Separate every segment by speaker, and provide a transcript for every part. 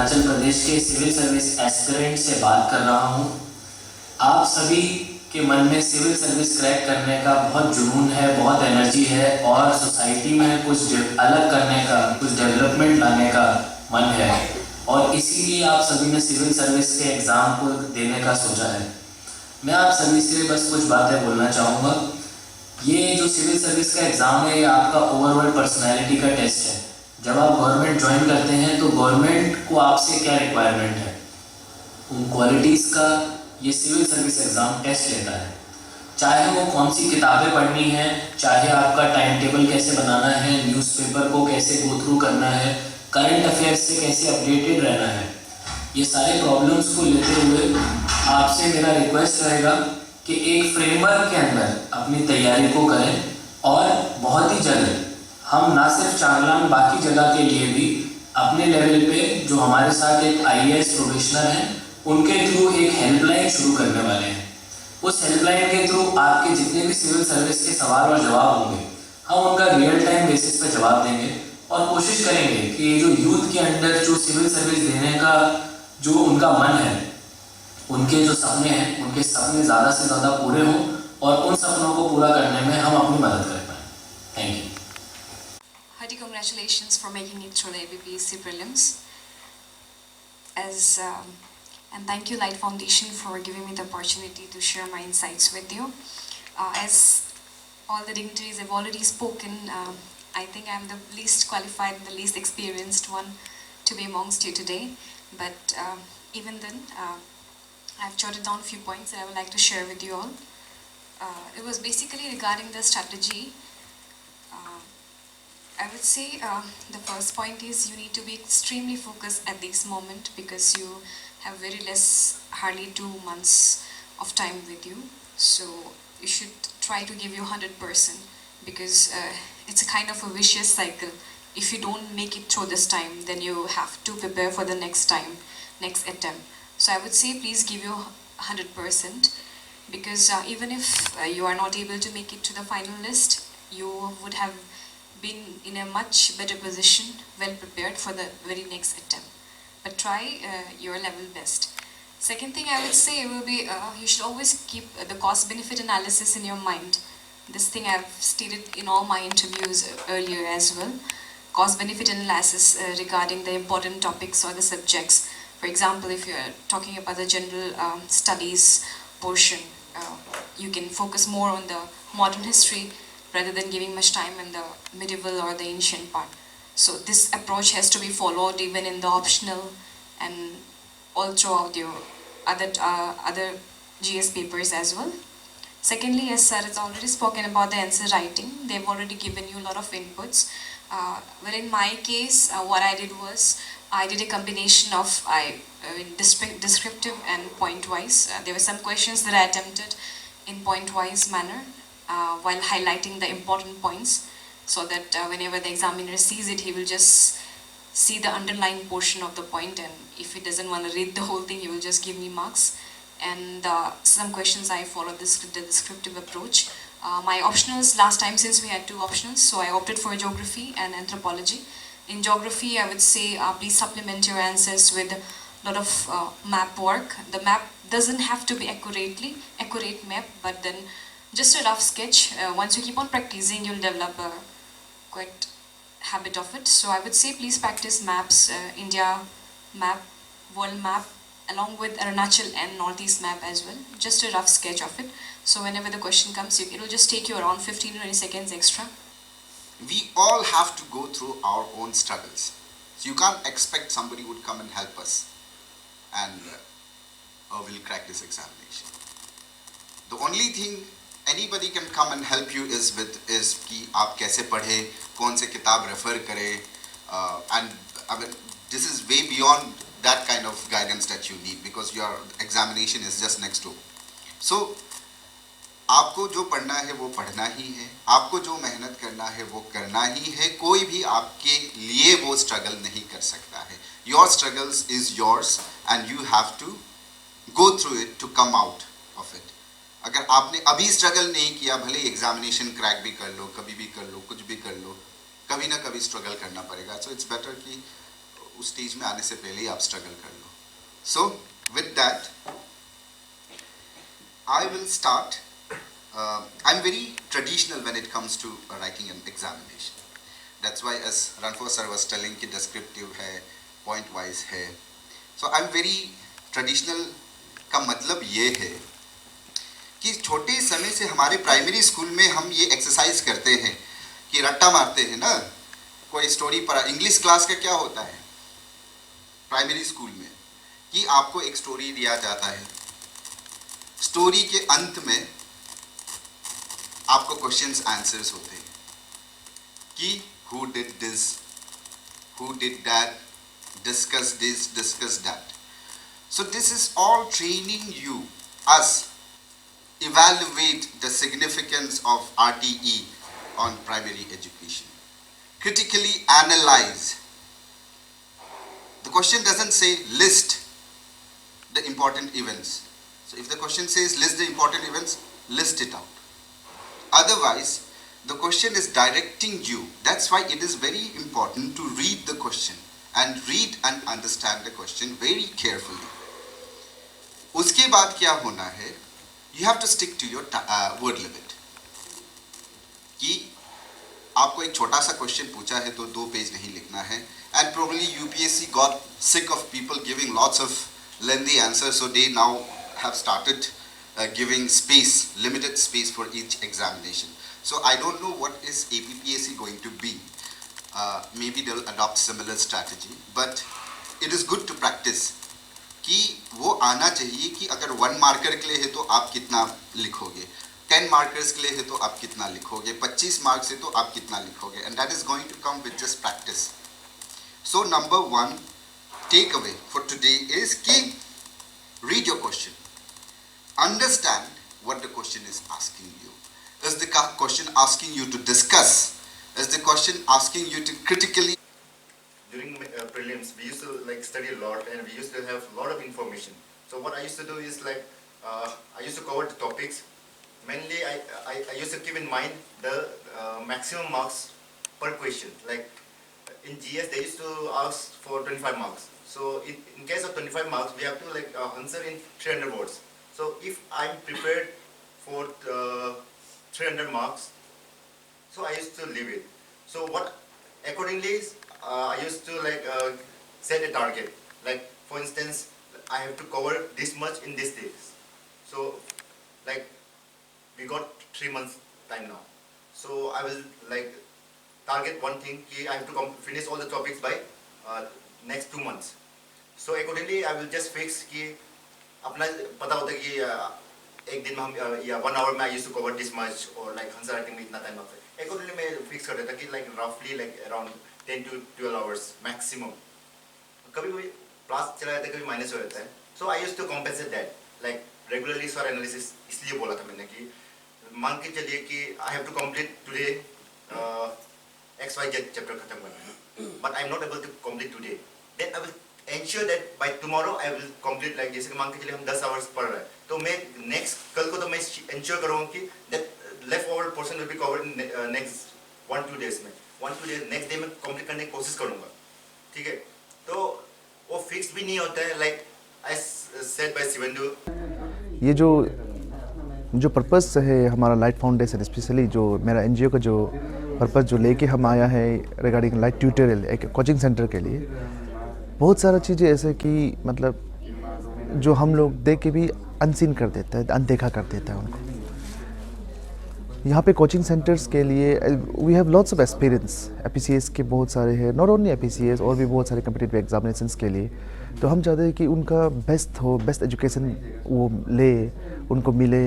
Speaker 1: अरुणाचल प्रदेश के civil service aspirant से बात कर रहा हूँ। आप सभी के मन में सिविल सर्विस क्रैक करने का बहुत जुनून है, बहुत एनर्जी है और सोसाइटी में कुछ अलग करने का, कुछ डेवलपमेंट लाने का मन है और इसीलिए आप सभी ने सिविल सर्विस के एग्ज़ाम को देने का सोचा है। मैं आप सभी से बस कुछ बातें बोलना चाहूँगा। ये जो सिविल सर्विस का एग्ज़ाम है, ये आपका ओवरऑल पर्सनैलिटी का टेस्ट है। जब आप गवर्नमेंट ज्वाइन करते हैं तो गवर्नमेंट को आपसे क्या रिक्वायरमेंट है, उन क्वालिटीज़ का ये सिविल सर्विस एग्ज़ाम टेस्ट लेता है। चाहे वो कौन सी किताबें पढ़नी है, चाहे आपका टाइम टेबल कैसे बनाना है, न्यूज़पेपर को कैसे गो थ्रू करना है, करंट अफेयर्स से कैसे अपडेटेड रहना है, ये सारे प्रॉब्लम्स को लेते हुए आपसे मेरा रिक्वेस्ट रहेगा कि एक फ्रेमवर्क के अंदर अपनी तैयारी को करें और बहुत ही जल्द हम ना सिर्फ चांगलांग, बाकी जगह के लिए भी अपने लेवल पे जो हमारे साथ एक IAS प्रोबेशनर हैं, उनके थ्रू एक हेल्पलाइन शुरू करने वाले हैं। उस हेल्पलाइन के थ्रू आपके जितने भी सिविल सर्विस के सवाल और जवाब होंगे, हम उनका रियल टाइम बेसिस पे जवाब देंगे और कोशिश करेंगे कि ये जो यूथ के अंदर जो सिविल सर्विस देने का जो उनका मन है, उनके जो सपने हैं, उनके सपने ज़्यादा से ज़्यादा पूरे हों और उन सपनों को पूरा करने में हम अपनी मदद कर पाएँ। Thank you.
Speaker 2: Hearty congratulations for making it through the APPSC prelims. And thank you Light Foundation for giving me the opportunity to share my insights with you. As all the dignitaries have already spoken, I think I'm the least qualified and the least experienced one to be amongst you today. But even then, I've jotted down a few points that I would like to share with you all. It was basically regarding the strategy. I would say the first point is you need to be extremely focused at this moment because you have very less, hardly 2 months of time with you. So you should try to give you 100% because it's a kind of a vicious cycle. If you don't make it through this time, then you have to prepare for the next time, next attempt. So I would say please give you 100% because even if you are not able to make it to the final list, you would have been in a much better position, well prepared for the very next attempt. But try your level best. Second thing I would say will be you should always keep the cost-benefit analysis in your mind. This thing I've stated in all my interviews earlier as well. Cost-benefit analysis regarding the important topics or the subjects. For example, if you're talking about the general studies portion, you can focus more on the modern history rather than giving much time in the medieval or the ancient part. So this approach has to be followed even in the optional and all throughout your other GS papers as well. Secondly, as sir has already spoken about the answer writing, they've already given you a lot of inputs. Well, in my case, what I did was, I did a combination of descriptive and point-wise. There were some questions that I attempted in point-wise manner, while highlighting the important points so that whenever the examiner sees it, he will just see the underlying portion of the point, and if he doesn't want to read the whole thing, he will just give me marks. And some questions I followed the descriptive approach. My optionals last time, since we had 2 optionals, so I opted for geography and anthropology. In geography, I would say please supplement your answers with a lot of map work. The map doesn't have to be accurate map, but then just a rough sketch. Once you keep on practicing, you'll develop a quite habit of it. So I would say please practice maps, India map, world map, along with Arunachal and Northeast map as well. Just a rough sketch of it. So whenever the question comes, it will just take you around 15 to 20 seconds extra.
Speaker 3: We all have to go through our own struggles. So you can't expect somebody would come and help us and we'll crack this examination. The only thing anybody can come and help you is कि आप कैसे पढ़े, कौन से किताब refer करें, and I mean, this is way beyond that kind of guidance that you need because your examination is just next door. So आपको जो पढ़ना है वो पढ़ना ही है, आपको जो मेहनत करना है वो करना ही है, कोई भी आपके लिए वो स्ट्रगल नहीं कर सकता है. Your struggles is yours and you have to go through it to come out of it. अगर आपने अभी स्ट्रगल नहीं किया, भले एग्जामिनेशन क्रैक भी कर लो, कभी भी कर लो, कुछ भी कर लो, कभी ना कभी स्ट्रगल करना पड़ेगा. सो इट्स बेटर कि उस स्टेज में आने से पहले ही आप स्ट्रगल कर लो. So with that I will start. I'm very traditional when it comes to writing an examination. That's why as Ranphoa sir was telling कि descriptive है, point wise है. So I'm very traditional का मतलब ये है कि छोटे समय से हमारे प्राइमरी स्कूल में हम ये एक्सरसाइज करते हैं कि रट्टा मारते हैं ना. कोई स्टोरी पढ़ा, इंग्लिश क्लास का क्या होता है प्राइमरी स्कूल में कि आपको एक स्टोरी दिया जाता है. स्टोरी के अंत में आपको क्वेश्चंस आंसर्स होते हैं कि who did this, who did that, discuss this, discuss that. So this is all training you us evaluate the significance of RTE on primary education. Critically analyze. The question doesn't say list the important events. So if the question says list the important events, list it out. Otherwise, the question is directing you. That's why it is very important to read the question and read and understand the question very carefully. उसके बाद क्या होना है? You have to stick to your word limit. कि आपको एक छोटा सा क्वेश्चन पूछा है तो 2 पेज नहीं लिखना है. And probably UPSC got sick of people giving lots of lengthy answers, so they now have started giving space, limited space for each examination. So I don't know what is APPSC going to be. Maybe they'll adopt similar strategy, but it is good to practice. कि वो आना चाहिए कि अगर 1 marker के लिए है तो आप कितना लिखोगे, 10 मार्कर्स के लिए है तो आप कितना लिखोगे, 25 मार्क्स है तो आप कितना लिखोगे, and that is going to come with just practice. So number 1 take away for today is कि read your question, understand what the question is asking you. Is the question asking you to discuss? Is the question asking you to critically?
Speaker 4: During prelims, we used to like study a lot, and we used to have a lot of information. So what I used to do is like I used to cover the topics. Mainly, I used to keep in mind the maximum marks per question. Like in GS, they used to ask for 25 marks. So in case of 25 marks, we have to like answer in 300 words. So if I'm prepared for 300 marks, so I used to leave it. So what accordingly is, I used to like set a target. Like for instance, I have to cover this much in this days. So like we got 3 months time now. So I will like target one thing. I have to finish all the topics by next 2 months. So accordingly, I will just fix कि अपना पता होता है कि एक दिन में हम या 1 hour में I used to cover this much, or like answer writing में इतना टाइम लगता है. Accordingly मैं फिक्स कर देता कि like roughly like around 10 to 12 hours maximum. कभी कभी प्लस चला जाता है, कभी माइनस हो जाता है. So I used to compensate that. Like regularly SWOT analysis इसलिए बोला था मैंने कि मान के चलिए कि I have to complete today XYZ chapter खत्म करना है, but I am not able to complete today. Then I will ensure that by tomorrow I will complete, like जैसे मान के चलिए हम 10 hours पढ़ रहे हैं, तो मैं next कल को तो मैं ensure करूँगा कि that left over portion will be covered in next 1-2 days में. 1-2 days नेक्स्ट डे में कंप्लीट करने की कोशिश करूँगा. ठीक है, तो वो फिक्स भी नहीं होता है. Like as said by Shivendu,
Speaker 5: ये जो पर्पस है हमारा लाइट फाउंडेशन, स्पेशली जो मेरा एनजीओ का जो पर्पस जो लेके हम आया है रिगार्डिंग लाइट ट्यूटोरियल, एक कोचिंग सेंटर के लिए, बहुत सारा चीज़ें ऐसे कि मतलब जो हम लोग देख के भी अनसीन कर देता है, अनदेखा कर देता है उनको. यहाँ पे कोचिंग सेंटर्स के लिए we have lots of experience. APPSCCE के बहुत सारे हैं, नॉट ओनली APPSCCE और भी बहुत सारे कम्पिटिटिव एग्जामिनेशंस के लिए. तो हम चाहते हैं कि उनका बेस्ट हो, बेस्ट एजुकेशन वो ले, उनको मिले.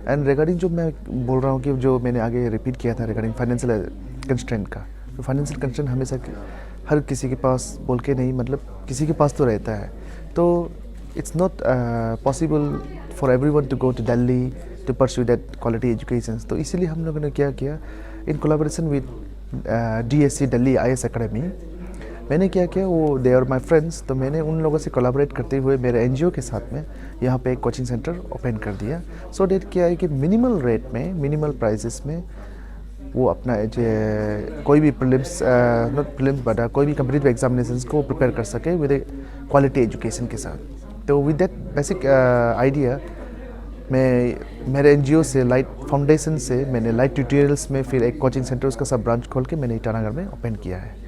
Speaker 5: एंड रिगार्डिंग जो मैं बोल रहा हूँ कि जो मैंने आगे रिपीट किया था रिगार्डिंग फाइनेंशियल कंस्ट्रेंट का, तो फाइनेंशियल कंस्ट्रेंट हमेशा हर किसी के पास बोल के नहीं, मतलब किसी के पास तो रहता है. तो it's not possible for everyone to go to Delhi to pursue that quality education. तो इसीलिए हम लोगों ने क्या किया, in collaboration with DSC-IAS Academy, मैंने क्या किया, वो they are my friends, तो मैंने उन लोगों से कोलैबोरेट करते हुए मेरे एनजीओ के साथ में यहाँ पे एक कोचिंग सेंटर ओपन कर दिया. सो डेट क्या है कि मिनिमल रेट में, मिनिमल प्राइसेस में वो अपना कोई भी प्रीलिम्स नॉट प्रीलिम्स बट कोई भी कम्पिटिटिव एग्जामिनेशंस को प्रिपेयर कर सके विद क्वालिटी एजुकेशन के साथ। तो विद दैट बेसिक आइडिया मैं मेरे एनजीओ से लाइट फाउंडेशन से मैंने लाइट ट्यूटोरियल्स में फिर एक कोचिंग सेंटर उसका सब ब्रांच खोल के मैंने ईटानगर में ओपन किया है।